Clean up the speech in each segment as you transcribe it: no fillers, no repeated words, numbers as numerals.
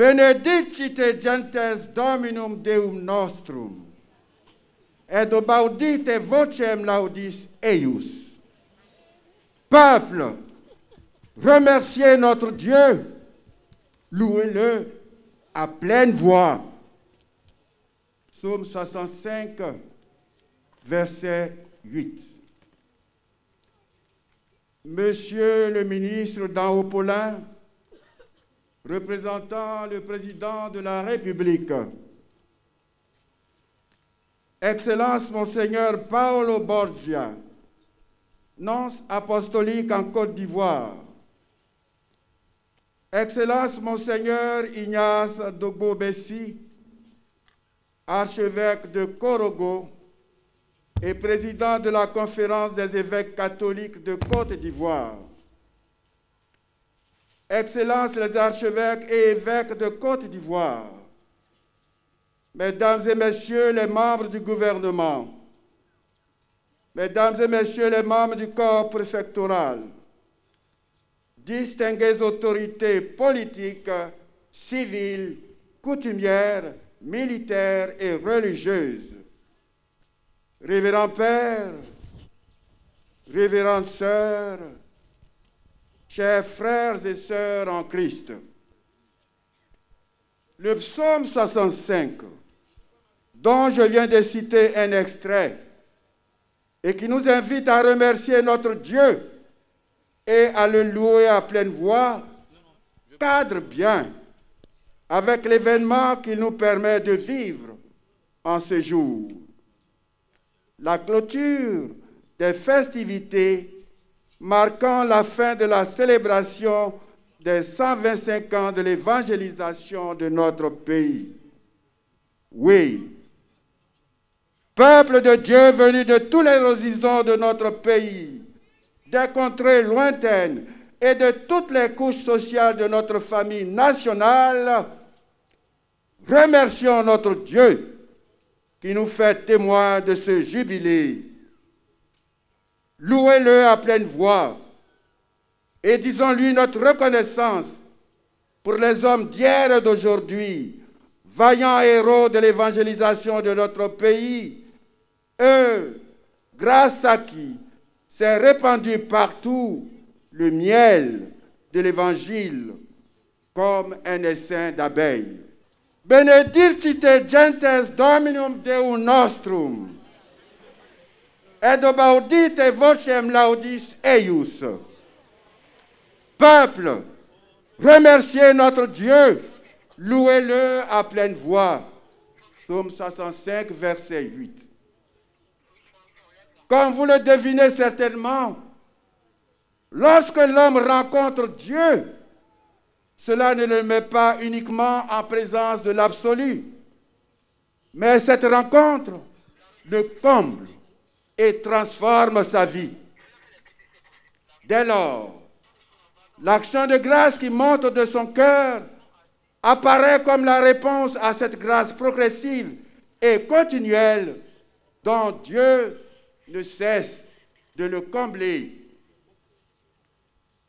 Benedicite gentes Dominum Deum nostrum, et audite vocem laudis eius. Peuple, remerciez notre Dieu, louez-le à pleine voix. Psaume 65, verset 8. Monsieur le ministre d'Anhaut-Paulin, représentant le président de la République, Excellence Monseigneur Paolo Borgia, nonce apostolique en Côte d'Ivoire, Excellence Monseigneur Ignace Dogbo-Bessi, archevêque de Korogo et président de la Conférence des évêques catholiques de Côte d'Ivoire, Excellences les archevêques et évêques de Côte d'Ivoire, Mesdames et Messieurs les membres du gouvernement, Mesdames et Messieurs les membres du corps préfectoral, distinguées autorités politiques, civiles, coutumières, militaires et religieuses, Révérends Pères, Révérendes Sœurs, chers frères et sœurs en Christ, le psaume 65, dont je viens de citer un extrait, et qui nous invite à remercier notre Dieu et à le louer à pleine voix, cadre bien avec l'événement qu'il nous permet de vivre en ce jour. La clôture des festivités marquant la fin de la célébration des 125 ans de l'évangélisation de notre pays. Oui, peuple de Dieu venu de tous les horizons de notre pays, des contrées lointaines et de toutes les couches sociales de notre famille nationale, remercions notre Dieu qui nous fait témoin de ce jubilé. Louez-le à pleine voix et disons-lui notre reconnaissance pour les hommes d'hier et d'aujourd'hui, vaillants héros de l'évangélisation de notre pays, eux, grâce à qui s'est répandu partout le miel de l'évangile comme un essaim d'abeilles. Benedicite gentes Dominum Deum nostrum, et audite vocem laudis eius. Peuple, remerciez notre Dieu, louez-le à pleine voix. Psaume 65, verset 8. Comme vous le devinez certainement, lorsque l'homme rencontre Dieu, cela ne le met pas uniquement en présence de l'absolu, mais cette rencontre le comble et transforme sa vie. Dès lors, l'action de grâce qui monte de son cœur apparaît comme la réponse à cette grâce progressive et continuelle dont Dieu ne cesse de le combler.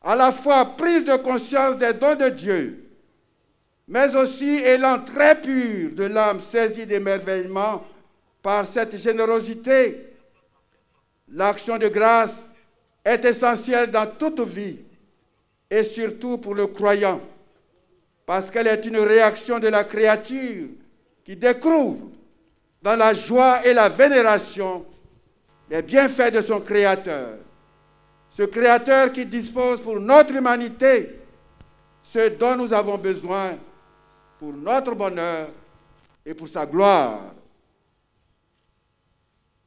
À la fois prise de conscience des dons de Dieu, mais aussi élan très pur de l'âme saisie d'émerveillement par cette générosité. L'action de grâce est essentielle dans toute vie, et surtout pour le croyant, parce qu'elle est une réaction de la créature qui découvre dans la joie et la vénération les bienfaits de son Créateur. Ce Créateur qui dispose pour notre humanité ce dont nous avons besoin pour notre bonheur et pour sa gloire.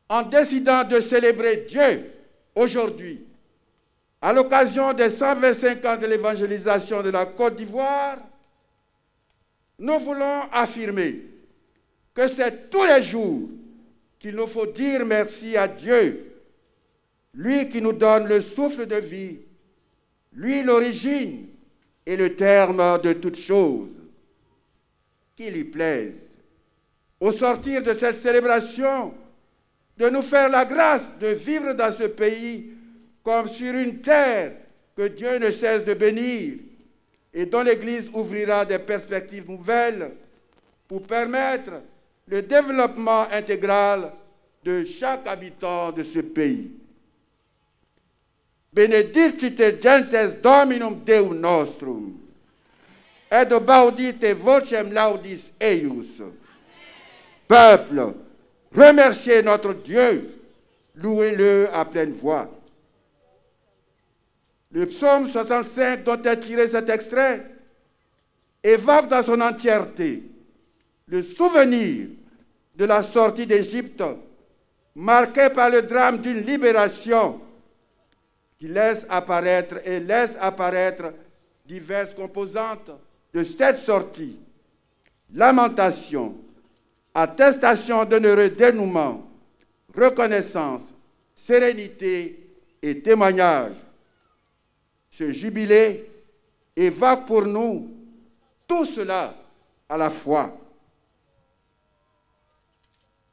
En décidant de célébrer Dieu aujourd'hui, à l'occasion des 125 ans de l'évangélisation de la Côte d'Ivoire, nous voulons affirmer que c'est tous les jours qu'il nous faut dire merci à Dieu, lui qui nous donne le souffle de vie, lui l'origine et le terme de toutes choses. Qu'il lui plaise, au sortir de cette célébration, de nous faire la grâce de vivre dans ce pays comme sur une terre que Dieu ne cesse de bénir et dont l'Église ouvrira des perspectives nouvelles pour permettre le développement intégral de chaque habitant de ce pays. Benedicite gentes Dominum Deum nostrum, et baudite vocem laudis eius. Peuple, remerciez notre Dieu, louez-le à pleine voix. Le psaume 65 dont est tiré cet extrait évoque dans son entièreté le souvenir de la sortie d'Égypte, marquée par le drame d'une libération qui laisse apparaître diverses composantes de cette sortie. Lamentation, attestation d'un heureux dénouement, reconnaissance, sérénité et témoignage. Ce jubilé évoque pour nous tout cela à la fois.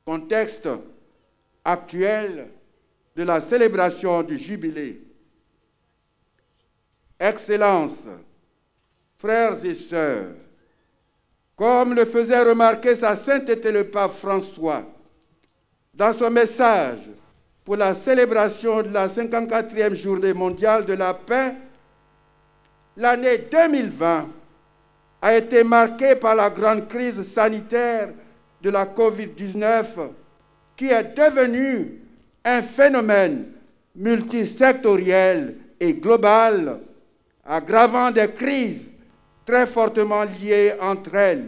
Contexte actuel de la célébration du jubilé. Excellences, frères et sœurs, comme le faisait remarquer sa sainteté le pape François dans son message pour la célébration de la 54e journée mondiale de la paix, l'année 2020 a été marquée par la grande crise sanitaire de la COVID-19 qui est devenue un phénomène multisectoriel et global, aggravant des crises très fortement liées entre elles,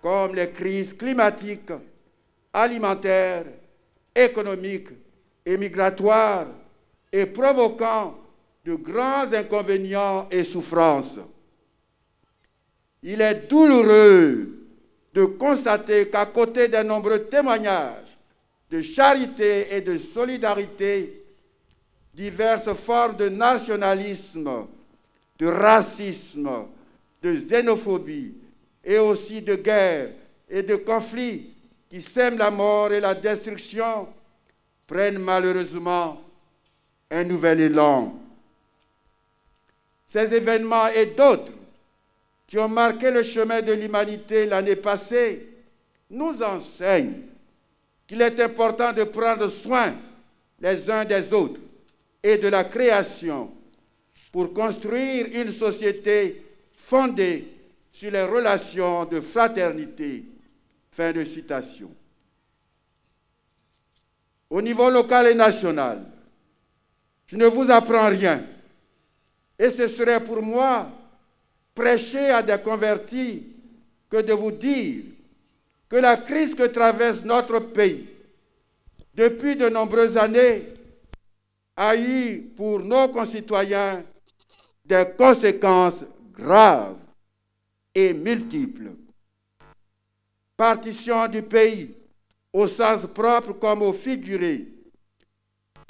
comme les crises climatiques, alimentaires, économiques et migratoires, et provoquant de grands inconvénients et souffrances. Il est douloureux de constater qu'à côté des nombreux témoignages de charité et de solidarité, diverses formes de nationalisme, de racisme, de xénophobie et aussi de guerre et de conflits qui sèment la mort et la destruction prennent malheureusement un nouvel élan. Ces événements et d'autres qui ont marqué le chemin de l'humanité l'année passée nous enseignent qu'il est important de prendre soin les uns des autres et de la création pour construire une société fondée sur les relations de fraternité. Fin de citation. Au niveau local et national, je ne vous apprends rien. Et ce serait pour moi prêcher à des convertis que de vous dire que la crise que traverse notre pays depuis de nombreuses années a eu pour nos concitoyens des conséquences graves et multiples. Partition du pays, au sens propre comme au figuré,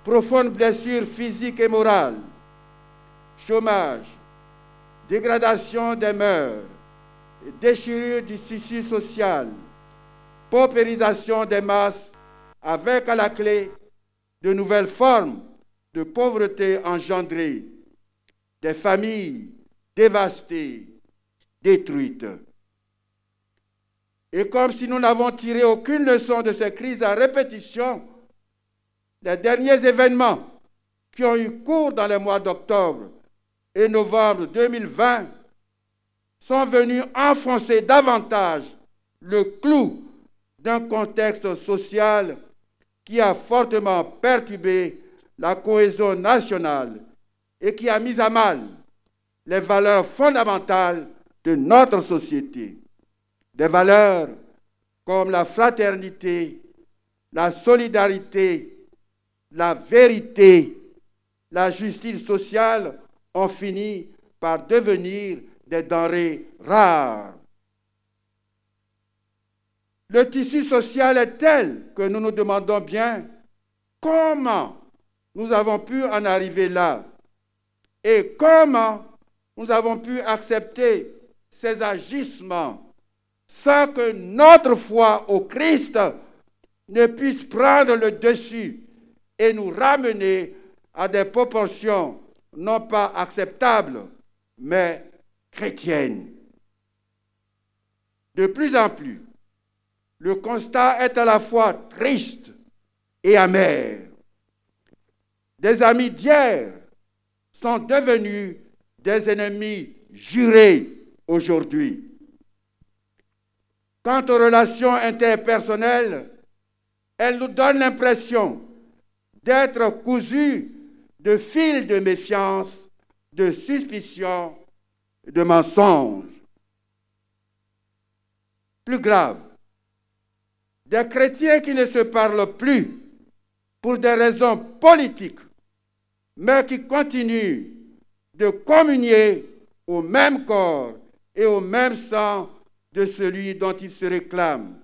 profondes blessures physiques et morales, chômage, dégradation des mœurs, déchirure du tissu social, paupérisation des masses, avec à la clé de nouvelles formes de pauvreté engendrées, des familles dévastées, détruites. Et comme si nous n'avons tiré aucune leçon de ces crises à répétition, les derniers événements qui ont eu cours dans les mois d'octobre et novembre 2020 sont venus enfoncer davantage le clou d'un contexte social qui a fortement perturbé la cohésion nationale et qui a mis à mal les valeurs fondamentales de notre société. Des valeurs comme la fraternité, la solidarité, la vérité, la justice sociale ont fini par devenir des denrées rares. Le tissu social est tel que nous nous demandons bien comment nous avons pu en arriver là et comment nous avons pu accepter ces agissements sans que notre foi au Christ ne puisse prendre le dessus et nous ramener à des proportions non pas acceptables, mais chrétienne. De plus en plus, le constat est à la fois triste et amer. Des amis d'hier sont devenus des ennemis jurés aujourd'hui. Quant aux relations interpersonnelles, elles nous donnent l'impression d'être cousus de fils de méfiance, de suspicion, de mensonges. Plus grave, des chrétiens qui ne se parlent plus pour des raisons politiques, mais qui continuent de communier au même corps et au même sang de celui dont ils se réclament.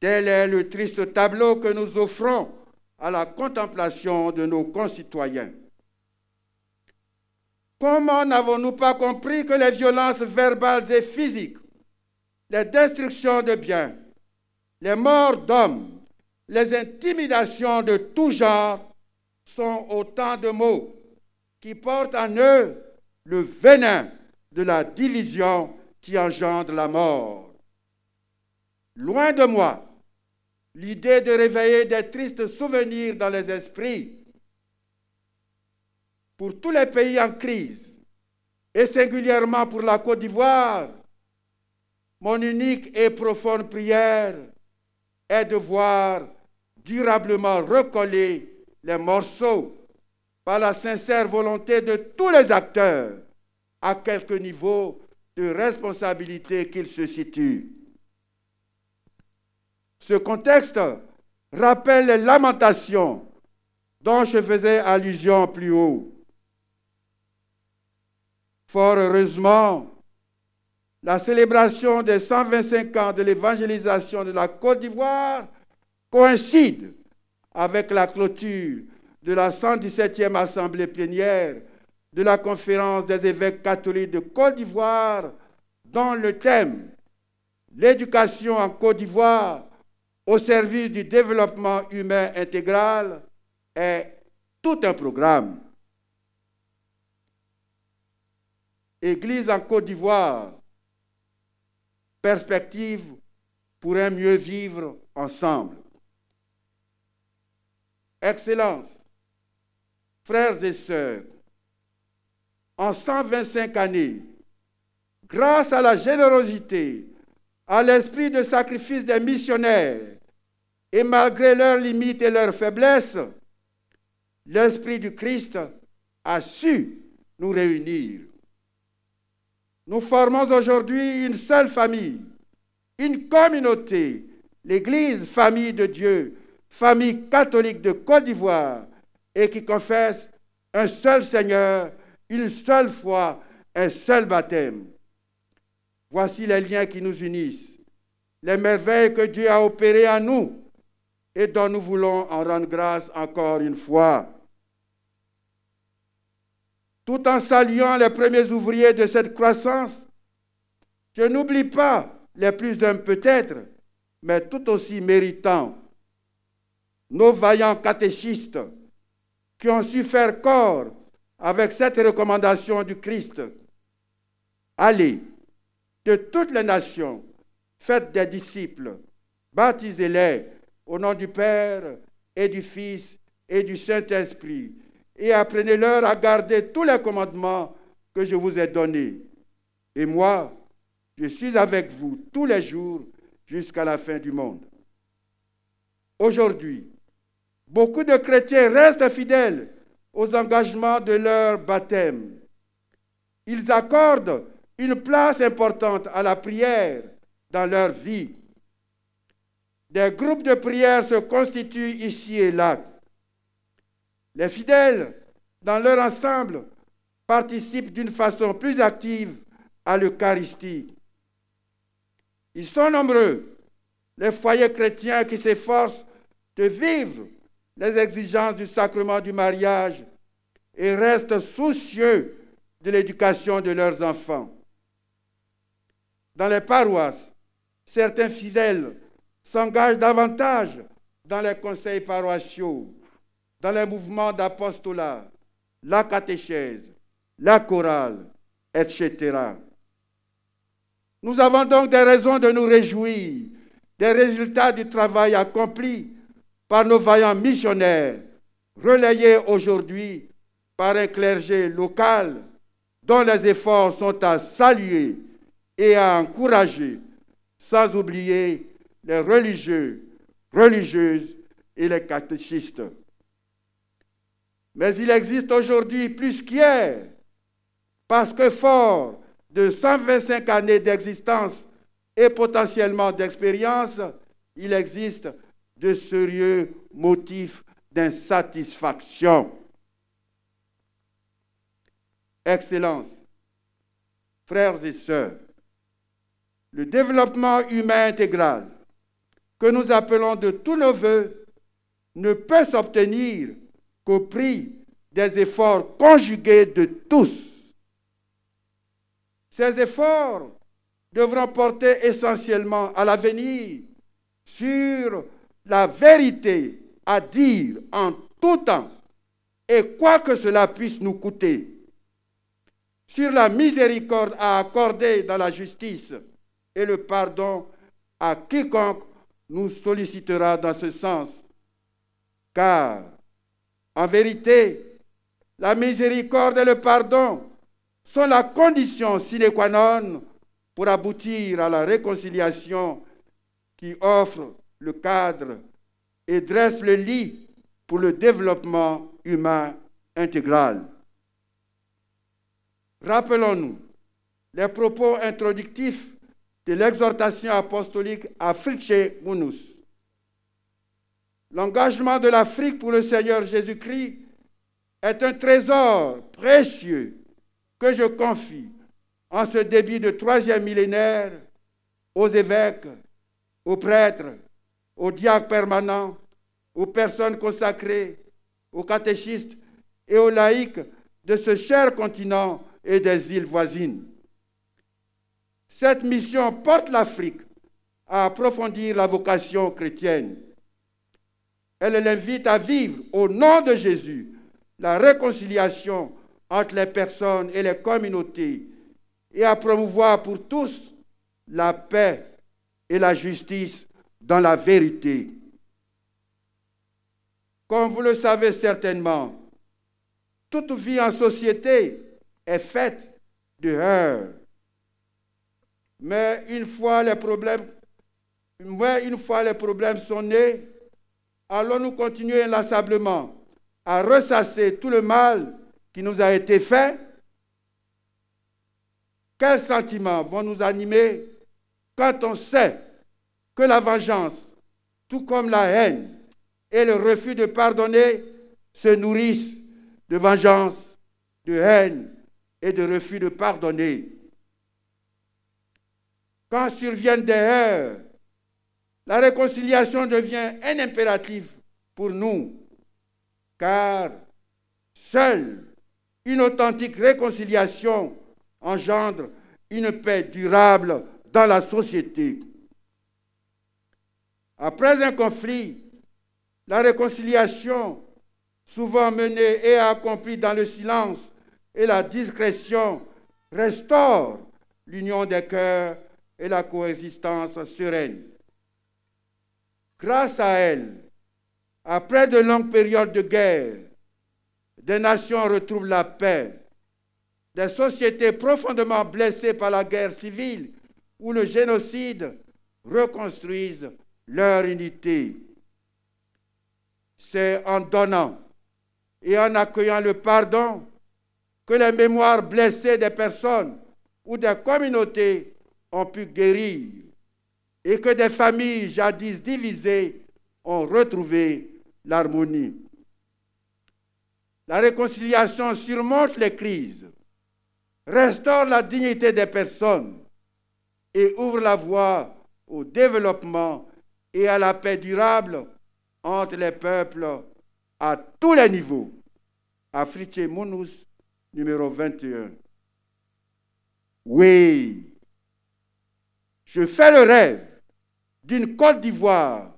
Tel est le triste tableau que nous offrons à la contemplation de nos concitoyens. Comment n'avons-nous pas compris que les violences verbales et physiques, les destructions de biens, les morts d'hommes, les intimidations de tout genre sont autant de mots qui portent en eux le venin de la division qui engendre la mort. Loin de moi l'idée de réveiller des tristes souvenirs dans les esprits. Pour tous les pays en crise, et singulièrement pour la Côte d'Ivoire, mon unique et profonde prière est de voir durablement recoller les morceaux par la sincère volonté de tous les acteurs, à quelque niveau de responsabilité qu'ils se situent. Ce contexte rappelle les lamentations dont je faisais allusion plus haut. Fort heureusement, la célébration des 125 ans de l'évangélisation de la Côte d'Ivoire coïncide avec la clôture de la 117e Assemblée plénière de la Conférence des évêques catholiques de Côte d'Ivoire, dont le thème « L'éducation en Côte d'Ivoire au service du développement humain intégral » est tout un programme. Église en Côte d'Ivoire, perspective pour un mieux vivre ensemble. Excellences, frères et sœurs, en 125 années, grâce à la générosité, à l'esprit de sacrifice des missionnaires, et malgré leurs limites et leurs faiblesses, l'Esprit du Christ a su nous réunir. Nous formons aujourd'hui une seule famille, une communauté, l'Église, famille de Dieu, famille catholique de Côte d'Ivoire, et qui confesse un seul Seigneur, une seule foi, un seul baptême. Voici les liens qui nous unissent, les merveilles que Dieu a opérées en nous et dont nous voulons en rendre grâce encore une fois. Tout en saluant les premiers ouvriers de cette croissance, je n'oublie pas les plus humbles peut-être, mais tout aussi méritants, nos vaillants catéchistes qui ont su faire corps avec cette recommandation du Christ. Allez, de toutes les nations, faites des disciples, baptisez-les au nom du Père et du Fils et du Saint-Esprit, et apprenez-leur à garder tous les commandements que je vous ai donnés. Et moi, je suis avec vous tous les jours jusqu'à la fin du monde. Aujourd'hui, beaucoup de chrétiens restent fidèles aux engagements de leur baptême. Ils accordent une place importante à la prière dans leur vie. Des groupes de prière se constituent ici et là. Les fidèles, dans leur ensemble, participent d'une façon plus active à l'Eucharistie. Ils sont nombreux, les foyers chrétiens qui s'efforcent de vivre les exigences du sacrement du mariage et restent soucieux de l'éducation de leurs enfants. Dans les paroisses, certains fidèles s'engagent davantage dans les conseils paroissiaux, dans les mouvements d'apostolat, la catéchèse, la chorale, etc. Nous avons donc des raisons de nous réjouir des résultats du travail accompli par nos vaillants missionnaires, relayés aujourd'hui par un clergé local dont les efforts sont à saluer et à encourager, sans oublier les religieux, religieuses et les catéchistes. Mais il existe aujourd'hui plus qu'hier, parce que fort de 125 années d'existence et potentiellement d'expérience, il existe de sérieux motifs d'insatisfaction. Excellences, frères et sœurs, le développement humain intégral que nous appelons de tous nos vœux ne peut s'obtenir qu'au prix des efforts conjugués de tous. Ces efforts devront porter essentiellement à l'avenir sur la vérité à dire en tout temps, et quoi que cela puisse nous coûter, sur la miséricorde à accorder dans la justice et le pardon à quiconque nous sollicitera dans ce sens. Car, en vérité, la miséricorde et le pardon sont la condition sine qua non pour aboutir à la réconciliation qui offre le cadre et dresse le lit pour le développement humain intégral. Rappelons-nous les propos introductifs de l'exhortation apostolique à Fritzsche Munus. L'engagement de l'Afrique pour le Seigneur Jésus-Christ est un trésor précieux que je confie en ce début de 3e millénaire aux évêques, aux prêtres, aux diacres permanents, aux personnes consacrées, aux catéchistes et aux laïcs de ce cher continent et des îles voisines. Cette mission porte l'Afrique à approfondir la vocation chrétienne. Elle l'invite à vivre au nom de Jésus la réconciliation entre les personnes et les communautés et à promouvoir pour tous la paix et la justice dans la vérité. Comme vous le savez certainement, toute vie en société est faite de heurts. Mais une fois les problèmes sont nés, allons-nous continuer inlassablement à ressasser tout le mal qui nous a été fait? Quels sentiments vont nous animer quand on sait que la vengeance, tout comme la haine et le refus de pardonner, se nourrissent de vengeance, de haine et de refus de pardonner? Quand surviennent des heurts, la réconciliation devient un impératif pour nous, car seule une authentique réconciliation engendre une paix durable dans la société. Après un conflit, la réconciliation, souvent menée et accomplie dans le silence et la discrétion, restaure l'union des cœurs et la coexistence sereine. Grâce à elle, après de longues périodes de guerre, des nations retrouvent la paix. Des sociétés profondément blessées par la guerre civile ou le génocide reconstruisent leur unité. C'est en donnant et en accueillant le pardon que les mémoires blessées des personnes ou des communautés ont pu guérir et que des familles jadis divisées ont retrouvé l'harmonie. La réconciliation surmonte les crises, restaure la dignité des personnes et ouvre la voie au développement et à la paix durable entre les peuples à tous les niveaux. À Fritzsche Munus, numéro 21. Oui, je fais le rêve d'une Côte d'Ivoire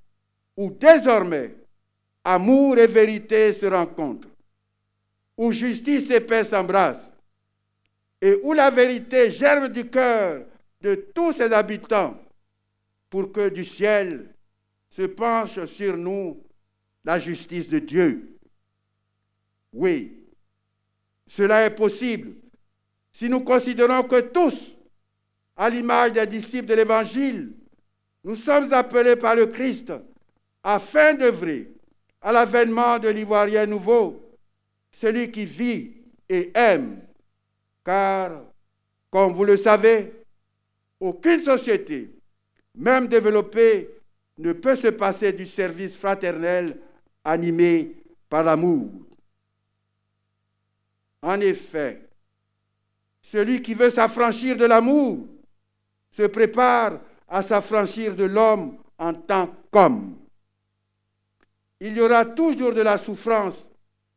où désormais amour et vérité se rencontrent, où justice et paix s'embrassent, et où la vérité germe du cœur de tous ses habitants, pour que du ciel se penche sur nous la justice de Dieu. Oui, cela est possible si nous considérons que tous, à l'image des disciples de l'Évangile, nous sommes appelés par le Christ afin d'œuvrer à l'avènement de l'Ivoirien nouveau, celui qui vit et aime. Car, comme vous le savez, aucune société, même développée, ne peut se passer du service fraternel animé par l'amour. En effet, celui qui veut s'affranchir de l'amour se prépare à s'affranchir de l'homme en tant qu'homme. Il y aura toujours de la souffrance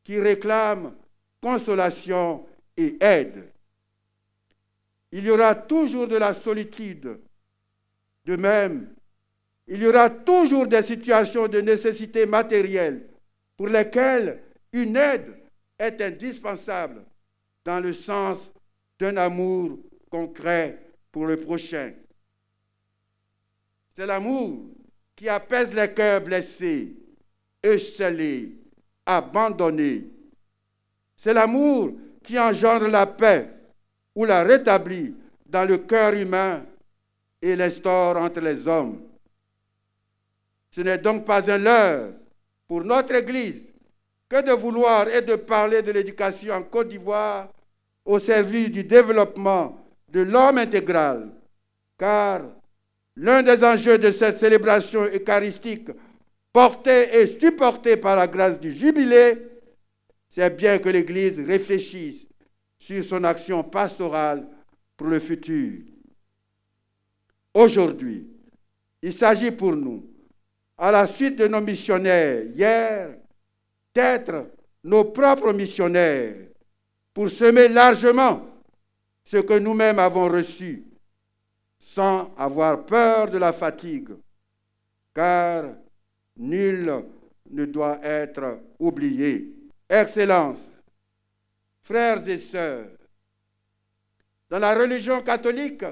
qui réclame consolation et aide. Il y aura toujours de la solitude. De même, il y aura toujours des situations de nécessité matérielle pour lesquelles une aide est indispensable dans le sens d'un amour concret pour le prochain. C'est l'amour qui apaise les cœurs blessés, échelés, abandonnés. C'est l'amour qui engendre la paix ou la rétablit dans le cœur humain et l'instaure entre les hommes. Ce n'est donc pas un leurre pour notre Église que de vouloir et de parler de l'éducation en Côte d'Ivoire au service du développement de l'homme intégral, car l'un des enjeux de cette célébration eucharistique portée et supportée par la grâce du jubilé, c'est bien que l'Église réfléchisse sur son action pastorale pour le futur. Aujourd'hui, il s'agit pour nous, à la suite de nos missionnaires hier, d'être nos propres missionnaires pour semer largement ce que nous-mêmes avons reçu, sans avoir peur de la fatigue, car nul ne doit être oublié. Excellences, frères et sœurs, dans la religion catholique,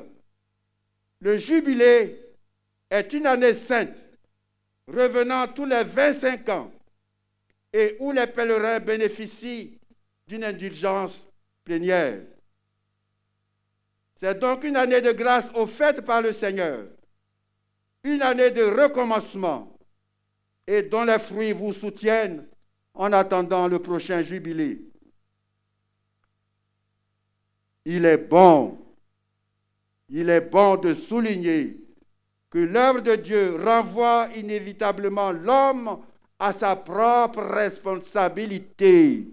le jubilé est une année sainte revenant tous les 25 ans et où les pèlerins bénéficient d'une indulgence plénière. C'est donc une année de grâce offerte par le Seigneur, une année de recommencement et dont les fruits vous soutiennent en attendant le prochain jubilé. Il est bon de souligner que l'œuvre de Dieu renvoie inévitablement l'homme à sa propre responsabilité.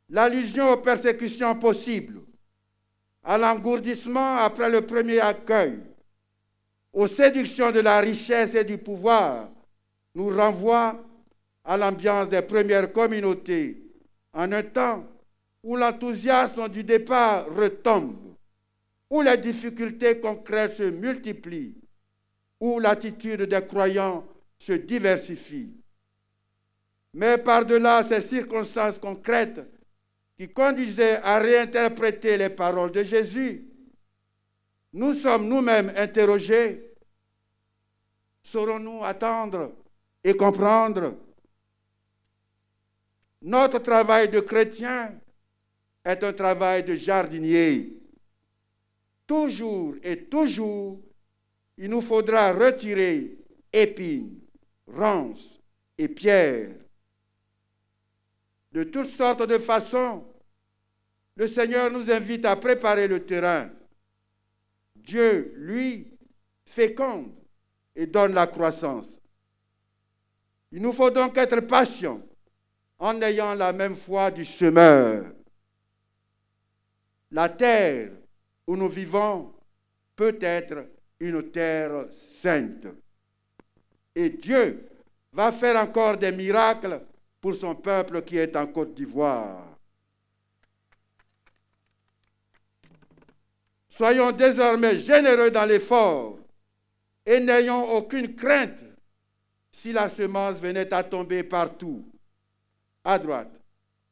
L'allusion aux persécutions possibles, à l'engourdissement après le premier accueil, aux séductions de la richesse et du pouvoir, nous renvoie à l'ambiance des premières communautés, en un temps où l'enthousiasme du départ retombe, où les difficultés concrètes se multiplient, où l'attitude des croyants se diversifie. Mais par-delà ces circonstances concrètes qui conduisaient à réinterpréter les paroles de Jésus, nous sommes nous-mêmes interrogés. Saurons-nous attendre et comprendre? Notre travail de chrétien est un travail de jardinier. Toujours et toujours, il nous faudra retirer épines, ronces et pierres. De toutes sortes de façons, le Seigneur nous invite à préparer le terrain. Dieu, lui, féconde et donne la croissance. Il nous faut donc être patients en ayant la même foi du semeur. La terre où nous vivons peut être une terre sainte. Et Dieu va faire encore des miracles pour son peuple qui est en Côte d'Ivoire. Soyons désormais généreux dans l'effort et n'ayons aucune crainte si la semence venait à tomber partout, à droite,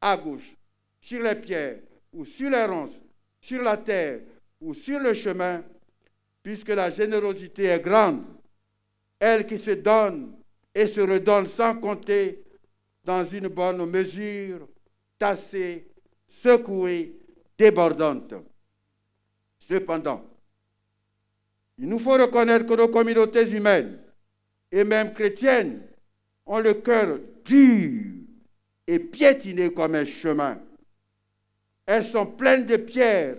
à gauche, sur les pierres ou sur les ronces, sur la terre ou sur le chemin, puisque la générosité est grande, elle qui se donne et se redonne sans compter, dans une bonne mesure, tassée, secouée, débordante. Cependant, il nous faut reconnaître que nos communautés humaines, et même chrétiennes, ont le cœur dur et piétiné comme un chemin. Elles sont pleines de pierres,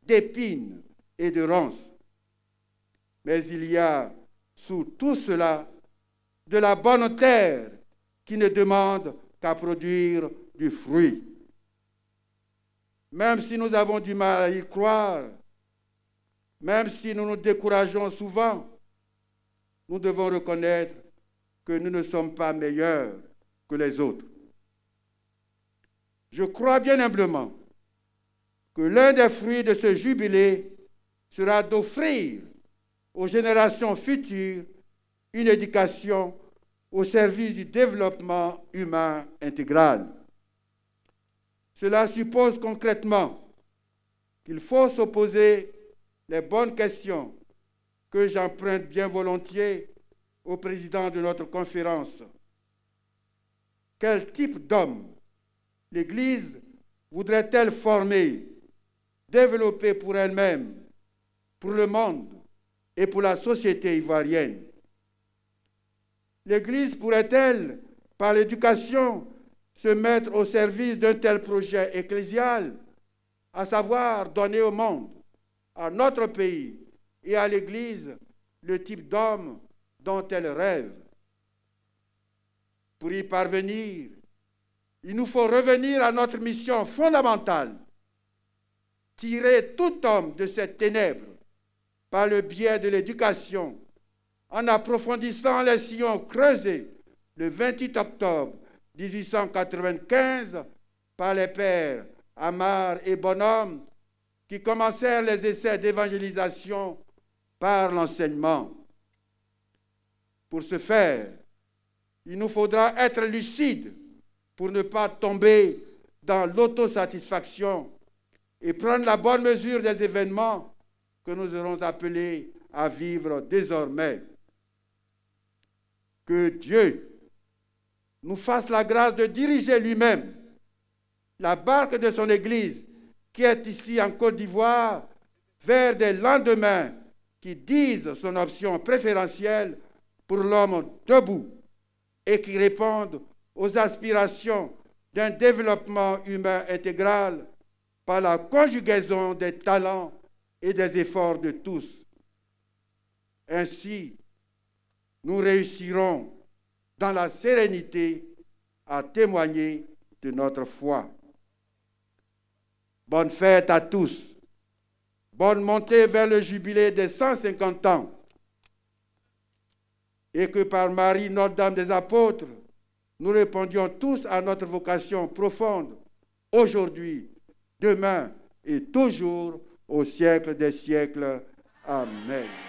d'épines et de ronces. Mais il y a sous tout cela de la bonne terre qui ne demande qu'à produire du fruit. Même si nous avons du mal à y croire, même si nous nous décourageons souvent, nous devons reconnaître que nous ne sommes pas meilleurs que les autres. Je crois bien humblement que l'un des fruits de ce jubilé sera d'offrir aux générations futures une éducation au service du développement humain intégral. Cela suppose concrètement qu'il faut se poser les bonnes questions que j'emprunte bien volontiers au président de notre conférence. Quel type d'homme l'Église voudrait-elle former, développer pour elle-même, pour le monde et pour la société ivoirienne? L'Église pourrait-elle, par l'éducation, se mettre au service d'un tel projet ecclésial, à savoir donner au monde, à notre pays et à l'Église le type d'homme dont elle rêve? Pour y parvenir, il nous faut revenir à notre mission fondamentale, tirer tout homme de ces ténèbres par le biais de l'éducation, en approfondissant les sillons creusés le 28 octobre 1895 par les pères Amar et Bonhomme, qui commencèrent les essais d'évangélisation par l'enseignement. Pour ce faire, il nous faudra être lucides pour ne pas tomber dans l'autosatisfaction et prendre la bonne mesure des événements que nous serons appelés à vivre désormais. Que Dieu nous fasse la grâce de diriger lui-même la barque de son Église qui est ici en Côte d'Ivoire vers des lendemains qui disent son option préférentielle pour l'homme debout et qui répondent aux aspirations d'un développement humain intégral par la conjugaison des talents et des efforts de tous. Ainsi, nous réussirons dans la sérénité à témoigner de notre foi. Bonne fête à tous. Bonne montée vers le jubilé des 150 ans. Et que par Marie, Notre-Dame des Apôtres, nous répondions tous à notre vocation profonde, aujourd'hui, demain et toujours, au siècle des siècles. Amen.